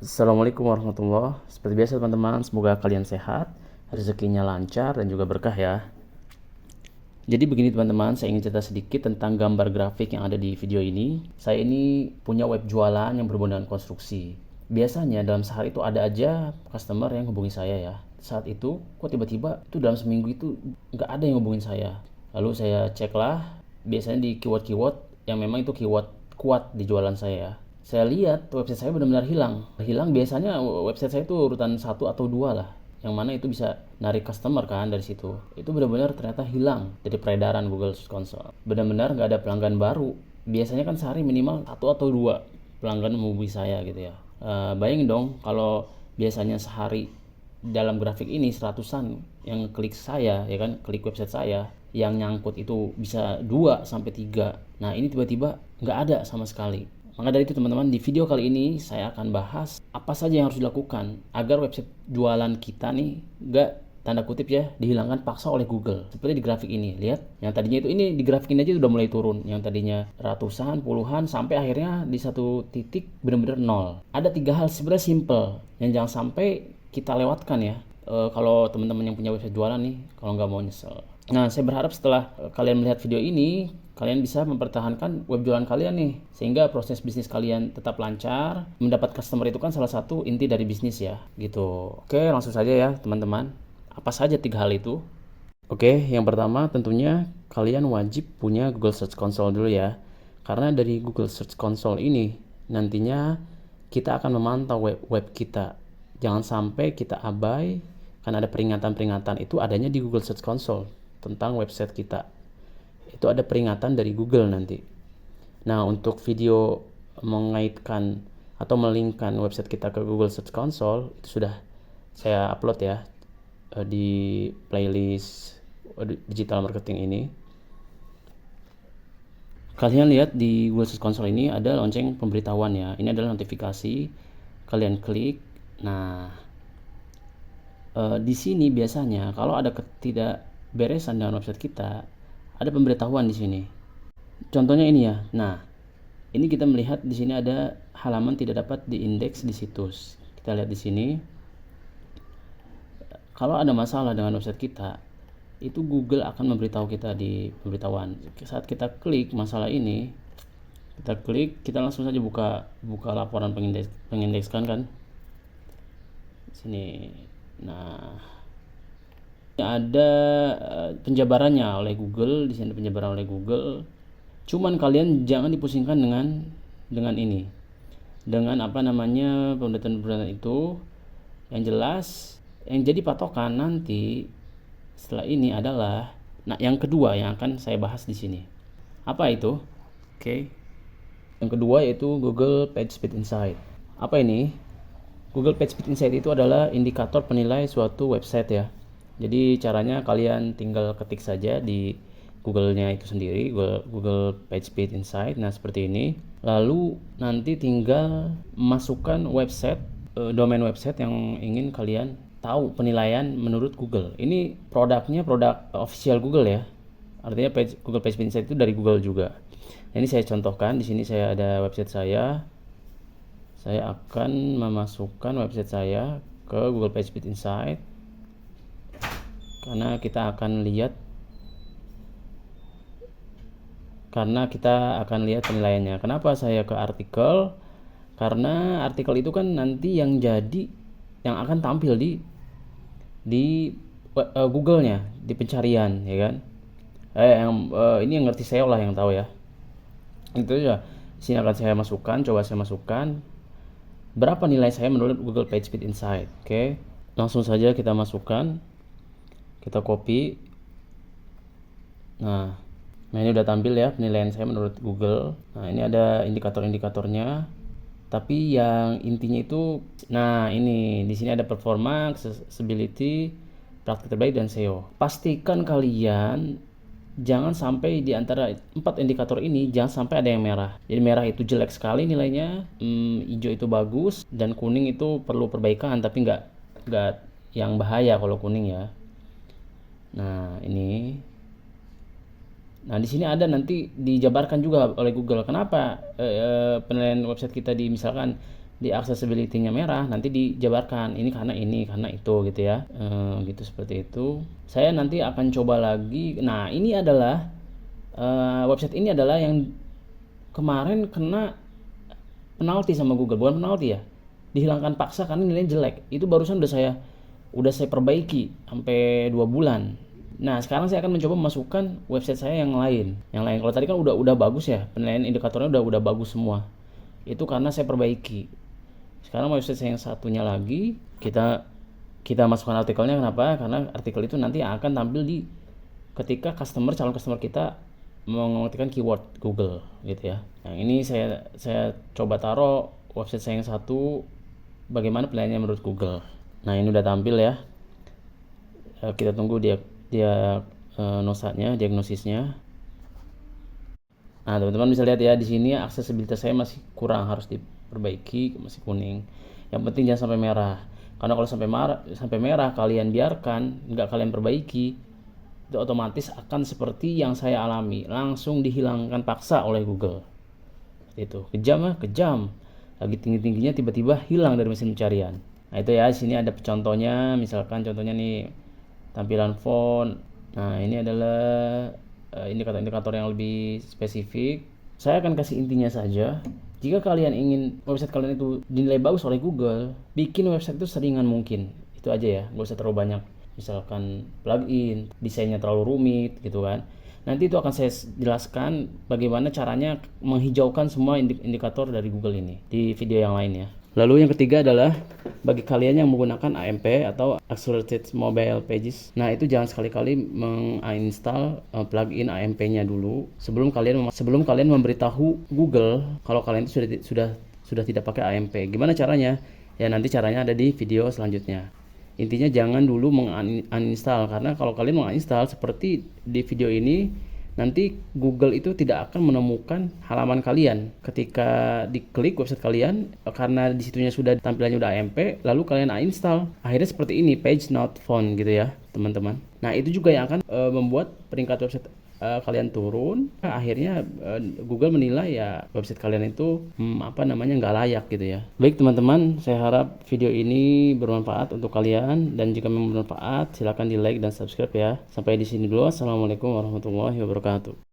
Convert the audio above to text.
Assalamualaikum warahmatullahi wabarakatuh. Seperti biasa teman-teman, semoga kalian sehat, rezekinya lancar dan juga berkah ya. Jadi begini teman-teman, saya ingin cerita sedikit tentang gambar grafik yang ada di video ini. Saya ini punya web jualan yang berhubungan dengan konstruksi. Biasanya dalam sehari itu ada aja customer yang hubungi saya ya. Saat itu, kok tiba-tiba itu dalam seminggu itu nggak ada yang hubungin saya. Lalu saya cek lah, biasanya di keyword-keyword yang memang itu keyword kuat di jualan saya ya. Saya lihat website saya benar-benar hilang. Hilang biasanya website saya itu urutan satu atau dua lah, yang mana itu bisa narik customer kan dari situ. Itu benar-benar ternyata hilang dari peredaran Google Search Console. Benar-benar nggak ada pelanggan baru. Biasanya kan sehari minimal satu atau dua pelanggan menghubungi saya gitu ya. Bayangin dong kalau biasanya sehari dalam grafik ini seratusan yang klik saya ya kan, klik website saya, yang nyangkut itu bisa 2 sampai 3. Nah, ini tiba-tiba nggak ada sama sekali. Maka dari itu teman-teman, di video kali ini saya akan bahas apa saja yang harus dilakukan agar website jualan kita nih nggak, tanda kutip ya, dihilangkan paksa oleh Google. Seperti di grafik ini, lihat. Yang tadinya itu, ini di grafik ini aja udah mulai turun. Yang tadinya ratusan, puluhan, sampai akhirnya di satu titik benar-benar nol. Ada 3 hal sebenarnya simple yang jangan sampai kita lewatkan ya. Kalau teman-teman yang punya website jualan nih, kalau nggak mau nyesel. Nah, saya berharap setelah kalian melihat video ini, kalian bisa mempertahankan web jualan kalian nih, sehingga proses bisnis kalian tetap lancar. Mendapat customer itu kan salah satu inti dari bisnis ya, gitu. Oke, langsung saja ya teman-teman. Apa saja 3 hal itu? Oke, yang pertama tentunya kalian wajib punya Google Search Console dulu ya. Karena dari Google Search Console ini nantinya kita akan memantau web kita. Jangan sampai kita abai, kan ada peringatan-peringatan itu adanya di Google Search Console tentang website kita. Itu ada peringatan dari Google nanti. Nah, untuk video mengaitkan atau melinkkan website kita ke Google Search Console itu sudah saya upload ya di playlist digital marketing ini. Kalian lihat di Google Search Console ini ada lonceng pemberitahuan ya. Ini adalah notifikasi. Kalian klik. Nah, di sini biasanya kalau ada ketidakberesan dengan website kita, ada pemberitahuan di sini. Contohnya ini ya. Nah, ini kita melihat di sini ada halaman tidak dapat diindeks di situs. Kita lihat di sini. Kalau ada masalah dengan website kita, itu Google akan memberitahu kita di pemberitahuan. Saat kita klik masalah ini, kita klik, kita langsung saja buka laporan pengindekskan kan. Sini. Nah, ada penjabarannya oleh Google. Di sini penjabaran oleh Google. Cuman kalian jangan dipusingkan dengan ini, dengan apa namanya, pemberitahuan itu. Yang jelas yang jadi patokan nanti setelah ini adalah, nah, yang kedua yang akan saya bahas di sini. Apa itu? Oke. Yang kedua yaitu Google PageSpeed Insight. Apa ini? Google PageSpeed Insight itu adalah indikator penilai suatu website ya. Jadi caranya kalian tinggal ketik saja di Google-nya itu sendiri, Google PageSpeed Insight. Nah, seperti ini. Lalu nanti tinggal masukkan website, domain website yang ingin kalian tahu penilaian menurut Google. Ini produknya produk official Google ya. Artinya Google PageSpeed Insight itu dari Google juga. Nah, ini saya contohkan. Di sini saya ada website saya. Saya akan memasukkan website saya ke Google PageSpeed Insight. Karena kita akan lihat penilaiannya. Kenapa saya ke artikel? Karena artikel itu kan nanti yang akan tampil di Google-nya, di pencarian ya kan. Ini yang ngerti SEO lah yang tahu ya. Itu ya. Sini akan saya masukkan, coba saya masukkan berapa nilai saya menurut Google PageSpeed Insight. Oke. Langsung saja kita masukkan. Kita copy. Nah, ini udah tampil ya penilaian saya menurut Google. Nah, ini ada indikator-indikatornya. Tapi yang intinya itu, nah ini di sini ada performa, accessibility, praktik terbaik, dan SEO. Pastikan kalian jangan sampai di antara 4 indikator ini jangan sampai ada yang merah. Jadi merah itu jelek sekali nilainya, hijau itu bagus, dan kuning itu perlu perbaikan tapi nggak yang bahaya kalau kuning ya. Nah, ini. Nah, di sini ada nanti dijabarkan juga oleh Google kenapa penilaian website kita di misalkan di accessibility-nya merah, nanti dijabarkan ini karena itu gitu ya. Gitu, seperti itu. Saya nanti akan coba lagi. Nah, ini adalah website ini adalah yang kemarin kena penalti sama Google. Bukan penalti ya, dihilangkan paksa karena nilainya jelek. Itu barusan udah saya perbaiki sampai 2 bulan. Nah, sekarang saya akan mencoba memasukkan website saya yang lain. Kalau tadi kan udah bagus ya, penilaian indikatornya udah bagus semua. Itu karena saya perbaiki. Sekarang website saya yang satunya lagi, kita masukkan artikelnya. Kenapa? Karena artikel itu nanti akan tampil ketika calon customer kita mengetikkan keyword Google gitu ya. Nah, ini saya coba taruh website saya yang satu, bagaimana penilaiannya menurut Google. Nah, ini udah tampil ya. Kita tunggu dia diagnosisnya. Nah, teman-teman bisa lihat ya, di sini aksesibilitas saya masih kurang, harus diperbaiki, masih kuning. Yang penting jangan sampai merah. Karena kalau sampai merah kalian biarkan, nggak kalian perbaiki, itu otomatis akan seperti yang saya alami, langsung dihilangkan paksa oleh Google. Itu kejam. Lagi tinggi-tingginya tiba-tiba hilang dari mesin pencarian. Nah, itu ya, di sini ada contohnya, misalkan contohnya nih tampilan font. Nah, ini adalah indikator-indikator yang lebih spesifik. Saya akan kasih intinya saja. Jika kalian ingin website kalian itu dinilai bagus oleh Google, bikin website itu seringan mungkin. Itu aja ya, gak usah terlalu banyak. Misalkan plugin, desainnya terlalu rumit gitu kan. Nanti itu akan saya jelaskan bagaimana caranya menghijaukan semua indikator dari Google ini di video yang lain ya. Lalu yang ketiga adalah bagi kalian yang menggunakan AMP atau Accelerated Mobile Pages. Nah, itu jangan sekali-kali menginstall plugin AMP-nya dulu sebelum kalian memberitahu Google kalau kalian itu sudah tidak pakai AMP. Gimana caranya? Ya, nanti caranya ada di video selanjutnya. Intinya jangan dulu menguninstall, karena kalau kalian menguninstall seperti di video ini, nanti Google itu tidak akan menemukan halaman kalian ketika diklik website kalian, karena disitunya sudah tampilannya udah AMP, lalu kalian uninstall, akhirnya seperti ini, page not found gitu ya teman-teman. Nah, itu juga yang akan membuat peringkat website kalian turun. Akhirnya Google menilai ya website kalian itu nggak layak gitu ya. Baik teman-teman, saya harap video ini bermanfaat untuk kalian, dan jika memang bermanfaat silahkan di like dan subscribe ya. Sampai di sini dulu. Assalamualaikum warahmatullahi wabarakatuh.